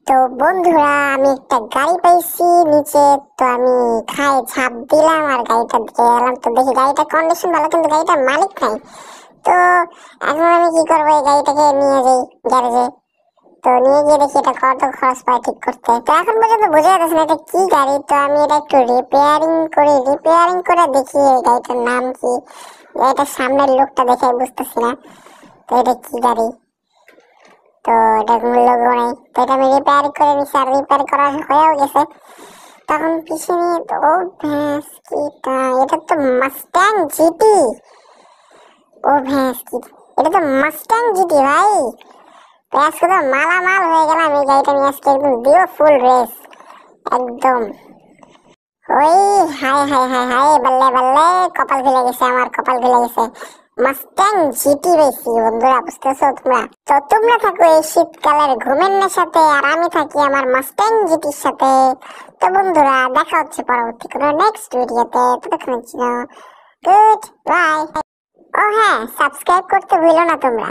তো বন্ধুরা, আমি একটা গাড়ি পাইছি নিচে। তো আমি খাই ঝাঁপ দিলাম আর গাড়িটার দিকে গেলাম। তো দেখি গাড়িটার কন্ডিশন ভালো, কিন্তু গাড়িটার মালিক নাই। তো এখন আমি কি করবো, এই গাড়িটাকে নিয়ে যাই গ্যারেজে। তো নিয়ে গিয়ে দেখি এটা কত খরচ পায় ঠিক করতে। তো এখন পর্যন্ত বোঝা যাচ্ছে না এটা কি গাড়ি। তো আমি এটা একটু রিপেয়ারিং করে দেখি এই গাড়িটার নাম কি। গাড়িটার সামনের লোকটা দেখে বুঝতেছি না তো এটা কি গাড়ি। তো এটা মূল্য নেই। তো এটা আমি রিপেয়ার করে নিছি, আর রিপেয়ার করা হয়েও গেছে। তখন পিছনে তো ও ভ্যাস কিটা, এটা তো মাস্ট্যাং জিটি। ও ভ্যাস কি, এটা তো মাস্ট্যাং জিটি ভাই। তো আজকে তো মালামাল হয়ে গেলাম এই গাড়িটা নিয়ে। আজকে একদম দিও ফুল রেস একদম। ওই হাই হাই হাই হাই, বল্লে বল্লে, কপাল খুলে গেছে, আমার কপাল খুলে গেছে। মাস্ট্যাং জিটি পেয়েছি বন্ধুরা, বুঝতেছো তোমরা? তো তোমরা থাকো এই শীতকালের ঘুমের সাথে, আর আমি থাকি আমার মাস্ট্যাং জিটির সাথে। তো বন্ধুরা, দেখা হচ্ছে পরবর্তী কোনো নেক্সট ভিডিওতে। ততক্ষণের জন্য গুড বাই। ও হ্যাঁ, সাবস্ক্রাইব করতে ভুলো না তোমরা।